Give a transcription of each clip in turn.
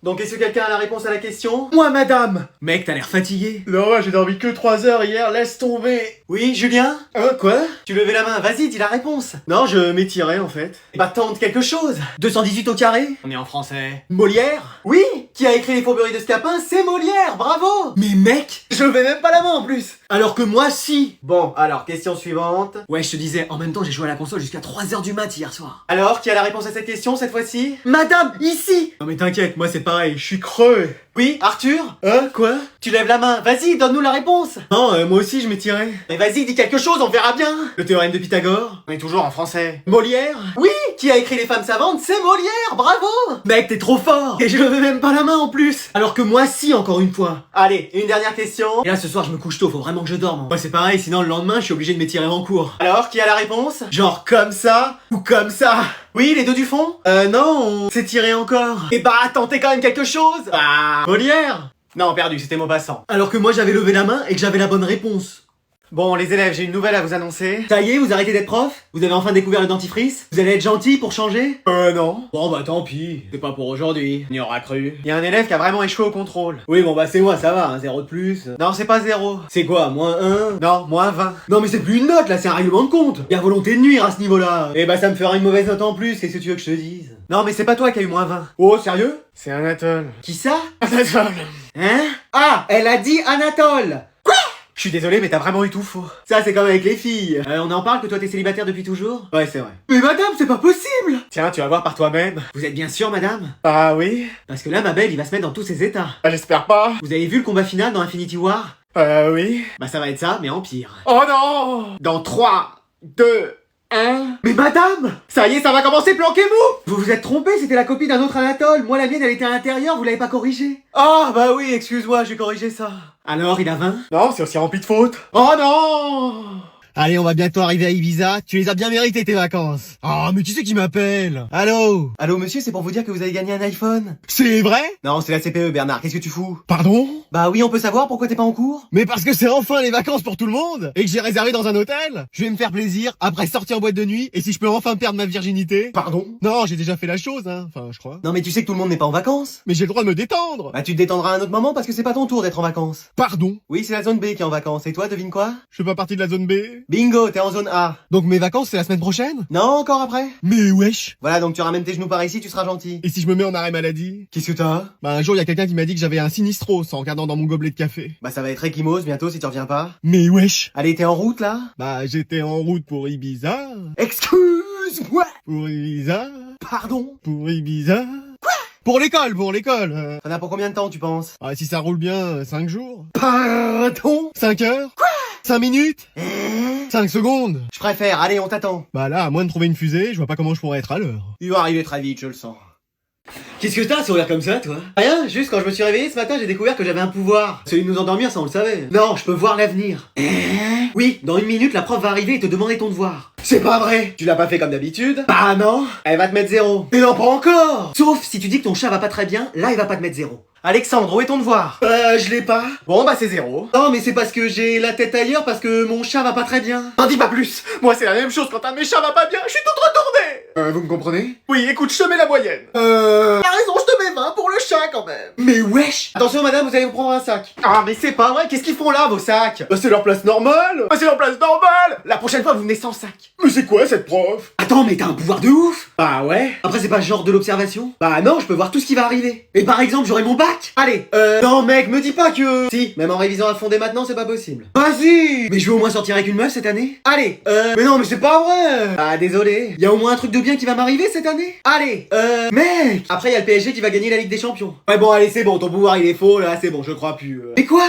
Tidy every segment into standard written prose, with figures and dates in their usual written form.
Donc est-ce que quelqu'un a la réponse à la question? Moi, madame! Mec, t'as l'air fatigué. Non, j'ai dormi que 3 heures hier, laisse tomber. Oui, Julien? Hein, quoi? Tu levais la main, vas-y, dis la réponse. Non, je m'étirais en fait. Bah tente quelque chose. 218 au carré? On est en français. Molière? Oui! Qui a écrit les fourberies de Scapin? C'est Molière, bravo! Mais mec, je levais même pas la main en plus. Alors que moi, si. Bon, alors, question suivante. Ouais, je te disais, en même temps, j'ai joué à la console jusqu'à 3h du mat hier soir. Alors, qui a la réponse à cette question cette fois-ci? Madame, ici! Non mais t'inquiète, moi c'est pareil, je suis crevé. Oui, Arthur? Hein, quoi? Tu lèves la main, vas-y, donne-nous la réponse. Non, moi aussi je m'étirais. Mais vas-y, dis quelque chose, on verra bien. Le théorème de Pythagore? On est toujours en français. Molière? Oui, qui a écrit Les Femmes Savantes? C'est Molière, bravo! Mec, t'es trop fort! Et je levais même pas la main en plus! Alors que moi, si, encore une fois. Allez, une dernière question. Et là, ce soir, je me couche tôt, faut vraiment que je dorme. Moi c'est pareil, sinon le lendemain je suis obligé de m'étirer en cours. Alors, qui a la réponse? Genre comme ça ou comme ça? Oui, les deux du fond? Non, on s'étirait encore. Eh bah, tentez quand même quelque chose! Ah, Molière? Non, perdu, c'était Maupassant. Alors que moi j'avais levé la main et que j'avais la bonne réponse. Bon, les élèves, j'ai une nouvelle à vous annoncer. Ça y est, vous arrêtez d'être prof? Vous avez enfin découvert le dentifrice? Vous allez être gentil pour changer? Non. Bon bah tant pis, c'est pas pour aujourd'hui, on y aura cru. Il y a un élève qui a vraiment échoué au contrôle. Oui bon bah c'est moi, ça va, un 0 de plus. Non, c'est pas 0. C'est quoi, moins 1? Non, moins 20. Non mais c'est plus une note là, c'est un règlement de compte. Y'a volonté de nuire à ce niveau-là. Eh bah ça me fera une mauvaise note en plus, qu'est-ce que tu veux que je te dise? Non, mais c'est pas toi qui a eu moins 20. Oh sérieux? C'est Anatole. Qui ça? Anatole. Hein? Ah, elle a dit Anatole. Je suis désolé, mais t'as vraiment eu tout faux. Ça c'est comme avec les filles. On en parle que toi t'es célibataire depuis toujours? Ouais c'est vrai. Mais madame, c'est pas possible! Tiens, tu vas voir par toi-même. Vous êtes bien sûr madame? Ah oui? Parce que là ma belle il va se mettre dans tous ses états. Bah, j'espère pas. Vous avez vu le combat final dans Infinity War? Oui. Bah ça va être ça, mais en pire. Oh non! Dans 3, 2, 1... Mais madame! Ça y est, ça va commencer, planquez-vous! Vous vous êtes trompé, c'était la copie d'un autre Anatole. Moi la mienne elle était à l'intérieur, vous l'avez pas corrigée. Ah bah oui, excuse-moi, j'ai corrigé ça. Alors il a 20? Non, c'est aussi rempli de fautes. Oh non! Allez, on va bientôt arriver à Ibiza. Tu les as bien méritées tes vacances. Oh, mais qui c'est qui m'appelle? Allô? Allô monsieur, c'est pour vous dire que vous avez gagné un iPhone. C'est vrai? Non, c'est la CPE Bernard, qu'est-ce que tu fous? Pardon? Bah oui, on peut savoir pourquoi t'es pas en cours? Mais parce que c'est enfin les vacances pour tout le monde et que j'ai réservé dans un hôtel. Je vais me faire plaisir après sortir en boîte de nuit et si je peux enfin perdre ma virginité. Pardon? Non, j'ai déjà fait la chose, hein. Enfin, je crois. Non mais tu sais que tout le monde n'est pas en vacances. Mais j'ai le droit de me détendre. Bah tu te détendras à un autre moment parce que c'est pas ton tour d'être en vacances. Pardon? Oui, c'est la zone B qui est en vacances. Et toi, devine quoi? Je fais pas partie de la zone B. Bingo, t'es en zone A. Donc mes vacances c'est la semaine prochaine? Non, encore après? Mais wesh. Voilà, donc tu ramènes tes genoux par ici, tu seras gentil. Et si je me mets en arrêt maladie? Qu'est-ce que t'as? Bah un jour il y a quelqu'un qui m'a dit que j'avais un sinistros en regardant dans mon gobelet de café. Bah ça va être Ekimos bientôt si tu reviens pas. Mais wesh. Allez, t'es en route là? Bah j'étais en route pour Ibiza. Excuse-moi! Pour Ibiza. Pardon? Pour Ibiza. Quoi? Pour l'école. T'en as pour combien de temps tu penses? Ah, si ça roule bien, 5 jours. Pardon? 5 heures. Quoi? 5 minutes. 5 secondes. Je préfère, allez, on t'attend. Bah là, à moins de trouver une fusée, je vois pas comment je pourrais être à l'heure. Il va arriver très vite, je le sens. Qu'est-ce que t'as à sourire comme ça, toi? Rien, juste quand je me suis réveillé ce matin, j'ai découvert que j'avais un pouvoir. Celui de nous endormir, ça on le savait. Non, je peux voir l'avenir. Oui, dans 1 minute, la prof va arriver et te demander ton devoir. C'est pas vrai. Tu l'as pas fait comme d'habitude? Bah non. Elle va te mettre 0. Mais non, pas encore. Sauf si tu dis que ton chat va pas très bien, là il va pas te mettre 0. Alexandre, où est ton devoir? Je l'ai pas. Bon bah c'est 0. Non, mais c'est parce que j'ai la tête ailleurs parce que mon chat va pas très bien. N'en dis pas plus. Moi c'est la même chose quand un de mes chats va pas bien, je suis toute retournée. Vous me comprenez? Oui, écoute, je te mets la moyenne. T'as raison, je te mets 20 pour le chat quand même. Mais wesh. Attention madame, vous allez vous prendre un sac. Ah mais c'est pas vrai, qu'est-ce qu'ils font là vos sacs? C'est leur place normale. C'est leur place normale. La prochaine fois vous venez sans sac. Mais c'est quoi cette prof? Attends, mais t'as un pouvoir de ouf. Bah ouais. Après c'est pas genre de l'observation? Bah non, je peux voir tout ce qui va arriver. Et par exemple j'aurai mon bac. Allez, Non mec, me dis pas que... Si, même en révisant à fond dès maintenant c'est pas possible. Vas-y. Mais je vais au moins sortir avec une meuf cette année. Allez, Mais non, mais c'est pas vrai. Ah désolé. Y a au moins un truc de bien qui va m'arriver cette année. Allez, Mec. après y a le PSG qui va gagner la Ligue des Champions. Ouais bon, allez, c'est bon, ton pouvoir il est faux, là, c'est bon, je crois plus. Mais quoi?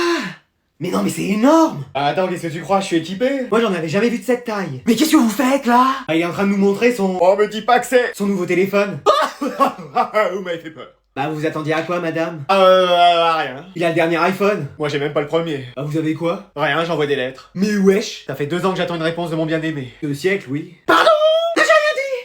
Mais non mais c'est énorme. Ah, attends, qu'est-ce que tu crois, je suis équipé? Moi j'en avais jamais vu de cette taille. Mais qu'est-ce que vous faites là? Ah, il est en train de nous montrer son... Oh me dis pas que c'est son nouveau téléphone. Vous m'avez fait peur. Bah vous vous attendiez à quoi madame? Rien. Il a le dernier iPhone. Moi j'ai même pas le premier. Bah vous avez quoi? Rien, j'envoie des lettres. Mais wesh. Ça fait 2 ans que j'attends une réponse de mon bien-aimé. 2 siècles, oui. Pardon? J'ai rien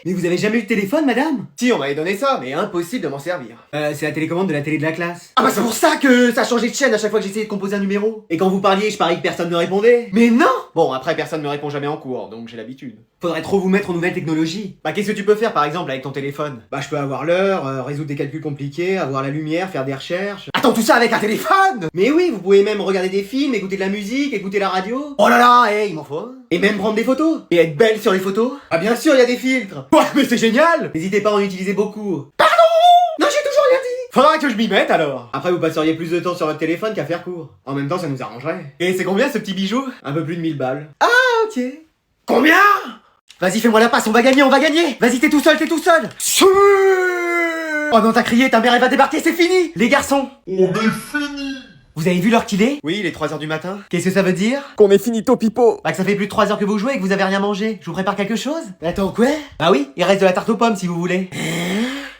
dit. Mais vous avez jamais eu de téléphone, madame? Si, on m'avait donné ça, mais impossible de m'en servir. C'est la télécommande de la télé de la classe. Ah bah c'est pour ça que ça a changé de chaîne à chaque fois que j'essayais de composer un numéro. Et quand vous parliez, je parie que personne ne répondait. Mais non! Bon, après personne ne me répond jamais en cours, donc j'ai l'habitude. Faudrait trop vous mettre aux nouvelles technologies. Bah qu'est-ce que tu peux faire par exemple avec ton téléphone? Bah je peux avoir l'heure, résoudre des calculs compliqués, avoir la lumière, faire des recherches. Attends, tout ça avec un téléphone? Mais oui, vous pouvez même regarder des films, écouter de la musique, écouter la radio. Oh là là, il m'en faut un. Et même prendre des photos. Et être belle sur les photos. Ah bien sûr, il y a des filtres. Ouais, mais c'est génial. N'hésitez pas à en utiliser beaucoup. Pardon! Non, j'ai toujours rien dit. Faudra que je m'y mette alors. Après vous passeriez plus de temps sur votre téléphone qu'à faire cours. En même temps, ça nous arrangerait. Et c'est combien ce petit bijou? Un peu plus de 1000 balles. Ah ok. Combien? Vas-y, fais-moi la passe, on va gagner, on va gagner. Vas-y, t'es tout seul, t'es tout seul. Oh non, t'as crié, ta mère elle va débarquer, c'est fini. Les garçons, On est fini. vous avez vu l'heure qu'il est? Oui, il est 3h du matin. Qu'est-ce que ça veut dire? Qu'on est finito pipo. Bah que ça fait plus de 3 heures que vous jouez et que vous avez rien mangé. Je vous prépare quelque chose? Attends, quoi? Bah oui, il reste de la tarte aux pommes si vous voulez.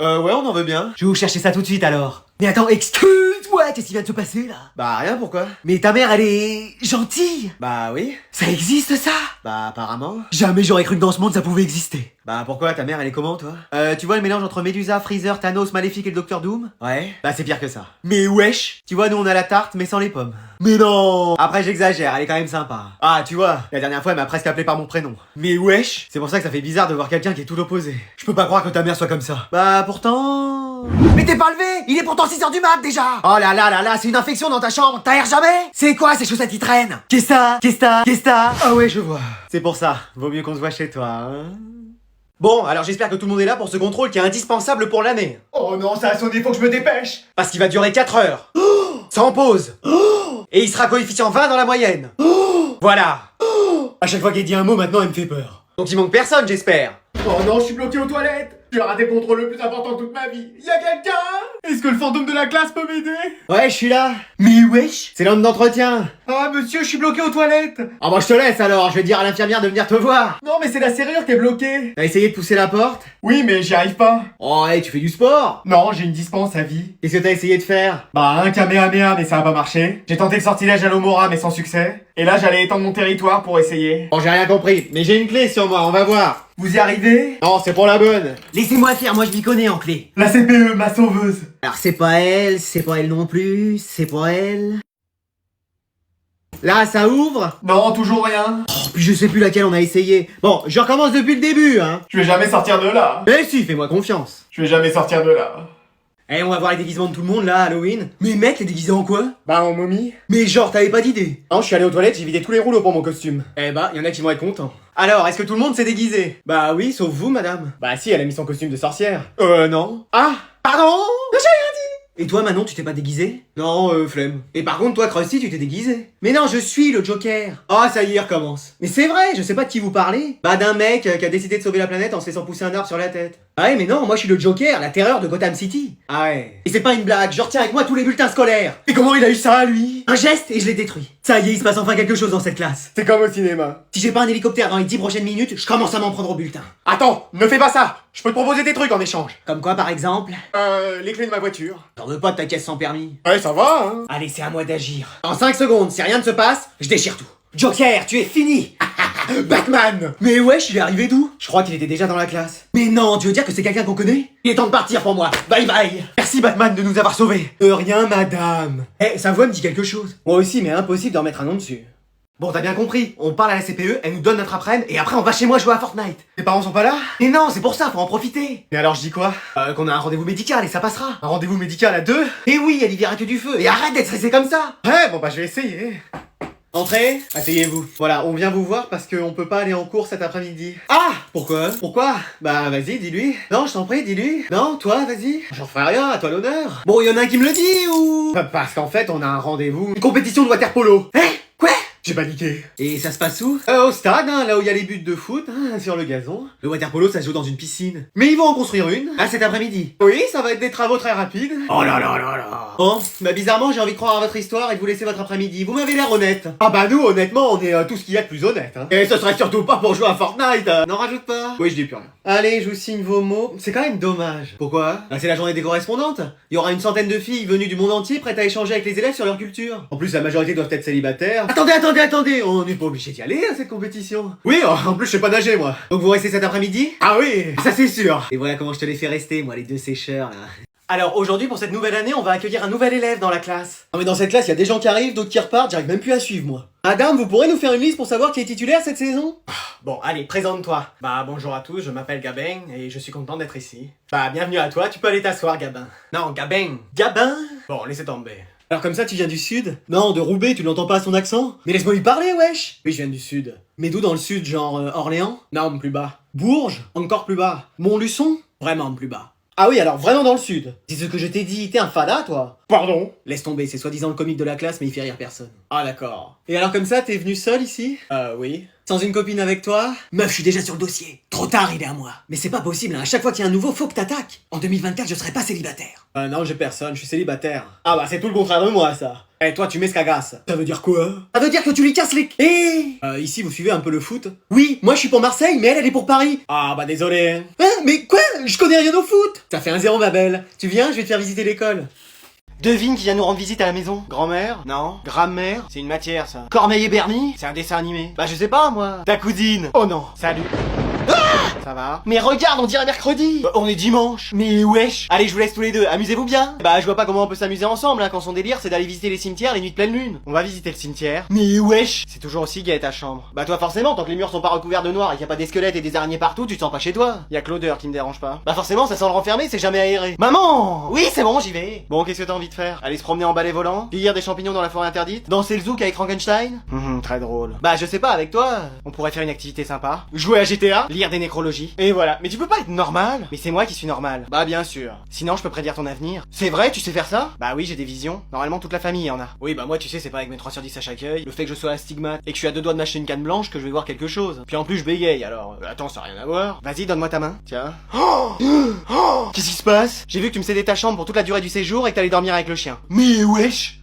Ouais, on en veut bien. Je vais vous chercher ça tout de suite alors. Mais attends, excuse-moi, qu'est-ce qui vient de se passer là? Bah rien, pourquoi? Mais ta mère, elle est gentille. Bah oui. Ça existe ça? Bah apparemment. Jamais j'aurais cru que dans ce monde ça pouvait exister. Bah pourquoi? Ta mère, elle est comment toi? Tu vois le mélange entre Medusa, Freezer, Thanos, Maléfique et le Docteur Doom? Ouais. Bah c'est pire que ça. Mais wesh. Tu vois, nous on a la tarte mais sans les pommes. Mais non. Après j'exagère, elle est quand même sympa. Ah tu vois, la dernière fois elle m'a presque appelé par mon prénom. Mais wesh. C'est pour ça que ça fait bizarre de voir quelqu'un qui est tout l'opposé. Je peux pas croire que ta mère soit comme ça. Bah pourtant... Mais t'es pas levé. Il est pourtant 6h du mat déjà. Oh là là là là, c'est une infection dans ta chambre. T'aères jamais? C'est quoi ces chaussettes qui traînent? Qu'est-ce ça? Qu'est-ce ça? Ah ouais, je vois. C'est pour ça. Vaut mieux qu'on se voit chez toi, hein. Bon, alors j'espère que tout le monde est là pour ce contrôle qui est indispensable pour l'année. Oh non, ça a sonné, faut que je me dépêche. Parce qu'il va durer 4 heures. Sans pause. Et il sera coefficient 20 dans la moyenne. Voilà. À chaque fois qu'il dit un mot, maintenant, il me fait peur. Donc il manque personne, j'espère. Oh non, je suis bloqué aux toilettes. J'ai raté le contrôle le plus important de toute ma vie. Y'a quelqu'un? Est-ce que le fantôme de la classe peut m'aider? Ouais, je suis là. Mais wesh, c'est l'homme d'entretien. Ah monsieur, je suis bloqué aux toilettes. Ah bah je te laisse alors, je vais dire à l'infirmière de venir te voir. Non mais c'est la serrure qui est bloquée. T'as essayé de pousser la porte? Oui mais j'y arrive pas. Oh hey, tu fais du sport? Non, j'ai une dispense à vie. Qu'est-ce que t'as essayé de faire? Bah un Kamehameha mais ça a pas marché. J'ai tenté le sortilège à l'Omora mais sans succès. Et là j'allais étendre mon territoire pour essayer. Bon j'ai rien compris, mais j'ai une clé sur moi, on va voir. Vous y arrivez? Non, c'est pour la bonne. Laissez-moi faire, moi je m'y connais en clé. La CPE, ma sauveuse. Alors c'est pas elle non plus, c'est pas elle. Là, ça ouvre? Non, toujours rien. Oh, puis je sais plus laquelle on a essayé. Bon, je recommence depuis le début, hein. Je vais jamais sortir de là. Mais si, fais-moi confiance. Je vais jamais sortir de là. Eh, on va voir les déguisements de tout le monde là, Halloween. Mais mec, t'es déguisé en quoi? Bah en momie. Mais genre, t'avais pas d'idée? Non, je suis allé aux toilettes, j'ai vidé tous les rouleaux pour mon costume. Eh bah, y en a qui vont être contents. Alors, est-ce que tout le monde s'est déguisé? Bah oui, sauf vous, madame. Bah si, elle a mis son costume de sorcière. Non. Ah, pardon? J'ai rien dit. Et toi, Manon, tu t'es pas déguisé? Non, flemme. Et par contre, toi, Krusty, tu t'es déguisé. Mais non, je suis le Joker. Ah, ça y est, recommence. Mais c'est vrai, je sais pas de qui vous parlez. Bah d'un mec qui a décidé de sauver la planète en se laissant pousser un arbre sur la tête. Ah ouais, mais non, moi je suis le Joker, la terreur de Gotham City. Ah ouais. Et c'est pas une blague, je retiens avec moi tous les bulletins scolaires. Et comment il a eu ça, lui? Un geste et je l'ai détruit. Ça y est, il se passe enfin quelque chose dans cette classe. C'est comme au cinéma. Si j'ai pas un hélicoptère dans les 10 prochaines minutes, je commence à m'en prendre au bulletin. Attends, ne fais pas ça. Je peux te proposer des trucs en échange. Comme quoi, par exemple? Les clés de ma voiture. T'en veux pas de ta caisse sans permis? Ouais, ça va, hein. Allez, c'est à moi d'agir. En 5 secondes, si rien ne se passe, je déchire tout. Joker, tu es fini. Batman! Mais wesh, il est arrivé d'où? Je crois qu'il était déjà dans la classe. Mais non, tu veux dire que c'est quelqu'un qu'on connaît? Il est temps de partir pour moi. Bye bye. Merci Batman de nous avoir sauvés. De rien, madame. Eh, sa voix me dit quelque chose. Moi aussi, mais impossible d'en mettre un nom dessus. Bon, t'as bien compris. On parle à la CPE, elle nous donne notre après-midi, et après on va chez moi jouer à Fortnite. Tes parents sont pas là? Mais non, c'est pour ça, faut en profiter. Mais alors je dis quoi? Qu'on a un rendez-vous médical et ça passera. Un rendez-vous médical à 2? Et oui, elle y verra que du feu. Et arrête d'être stressé comme ça. Ouais, bon bah je vais essayer. Entrez, asseyez-vous. Voilà, on vient vous voir parce qu'on peut pas aller en cours cet après-midi. Ah! Pourquoi? Pourquoi? Bah vas-y, dis-lui. Non, je t'en prie, dis-lui. Non, toi, vas-y. J'en ferai rien, à toi l'honneur. Bon, y en a un qui me le dit ou? Parce qu'en fait, on a un rendez-vous. Une compétition de water polo. Hein? Quoi? J'ai paniqué. Et ça se passe où? Au stade, hein, là où il y a les buts de foot, hein, sur le gazon. Le water polo, ça se joue dans une piscine. Mais ils vont en construire une, là cet après-midi. Oui, ça va être des travaux très rapides. Oh là là là là. Bon, bah bizarrement, j'ai envie de croire à votre histoire et de vous laisser votre après-midi. Vous m'avez l'air honnête. Ah bah nous, honnêtement, on est tout ce qu'il y a de plus honnête, hein. Et ce serait surtout pas pour jouer à Fortnite. N'en rajoute pas. Oui, je dis plus rien. Allez, je vous signe vos mots. C'est quand même dommage. Pourquoi? Bah c'est la journée des correspondantes. Il y aura une centaine de filles venues du monde entier prêtes à échanger avec les élèves sur leur culture. En plus, la majorité doivent être célibataires. Attendez, attendez, on n'est pas obligé d'y aller à cette compétition. Oui, en plus je sais pas nager moi. Donc vous restez cet après-midi? Ah oui, ça c'est sûr. Et voilà comment je te les fais rester, moi, les deux sécheurs là. Alors aujourd'hui, pour cette nouvelle année, on va accueillir un nouvel élève dans la classe. Non mais dans cette classe, il y a des gens qui arrivent, d'autres qui repartent, j'arrive même plus à suivre moi. Madame, vous pourrez nous faire une liste pour savoir qui est titulaire cette saison? Bon, allez, présente-toi. Bah bonjour à tous, je m'appelle Gabin et je suis content d'être ici. Bah bienvenue à toi, tu peux aller t'asseoir Gabin. Non, Gabin. Gabin? Bon, laissez tomber. Alors comme ça, tu viens du sud? Non, de Roubaix, tu n'entends pas son accent? Mais laisse-moi lui parler, wesh! Oui, je viens du sud. Mais d'où dans le sud, genre Orléans? Non, plus bas. Bourges? Encore plus bas. Montluçon? Vraiment plus bas. Ah oui, alors vraiment dans le sud. C'est ce que je t'ai dit, t'es un fada, toi? Pardon? Laisse tomber, c'est soi-disant le comique de la classe, mais il fait rire personne. Ah d'accord. Et alors comme ça, t'es venu seul ici? Oui. Sans une copine avec toi? Meuf, je suis déjà sur le dossier. Trop tard, il est à moi. Mais c'est pas possible, hein. À chaque fois qu'il y a un nouveau, faut que t'attaques. En 2024, je serai pas célibataire. Non, j'ai personne, je suis célibataire. Ah bah c'est tout le contraire de moi, ça. Eh, toi, tu m'escagasses. Ça veut dire quoi? Ça veut dire que tu lui casses les... ici, vous suivez un peu le foot? Oui, moi je suis pour Marseille, mais elle est pour Paris. Ah bah désolé. Hein, mais quoi? Je connais rien au foot. Ça fait 1-0, ma belle. Tu viens, je vais te faire visiter l'école. Devine qui vient nous rendre visite à la maison. Grand-mère? Non. Grammaire? C'est une matière, ça. Corneille et Bernie? C'est un dessin animé. Bah je sais pas, moi. Ta cousine? Oh non. Salut. Ça va? Mais regarde, on dirait mercredi. Bah, on est dimanche. Mais wesh. Allez, je vous laisse tous les deux. Amusez-vous bien. Bah, je vois pas comment on peut s'amuser ensemble, hein, quand son délire, c'est d'aller visiter les cimetières les nuits de pleine lune. On va visiter le cimetière. Mais wesh. C'est toujours aussi gai ta chambre. Bah, toi, forcément, tant que les murs sont pas recouverts de noir et qu'il y a pas des squelettes et des araignées partout, tu te sens pas chez toi. Y a que l'odeur qui me dérange pas. Bah, forcément, ça sent le renfermé, c'est jamais aéré. Maman! Oui, c'est bon, j'y vais. Bon, qu'est-ce que t'as envie de faire? Aller se promener en balai volant? Cueillir des champignons dans la forêt interdite? Danser le zouk avec Frankenstein? Très drôle. Bah, je sais pas, avec toi, on pourrait faire une activité sympa. Jouer à GTA? Lire des nécrologies? Et voilà. Mais tu peux pas être normal? Mais c'est moi qui suis normal. Bah bien sûr. Sinon je peux prédire ton avenir. C'est vrai, tu sais faire ça? Bah oui, j'ai des visions. Normalement toute la famille en a. Oui, bah moi tu sais, c'est pas avec mes 3 sur 10 à chaque œil, le fait que je sois astigmate et que je suis à 2 doigts de m'acheter une canne blanche que je vais voir quelque chose. Puis en plus je bégaye alors. Attends, ça a rien à voir. Vas-y, donne-moi ta main. Tiens. Qu'est-ce qui se passe? J'ai vu que tu me cédais ta chambre pour toute la durée du séjour et que t'allais dormir avec le chien. Mais wesh!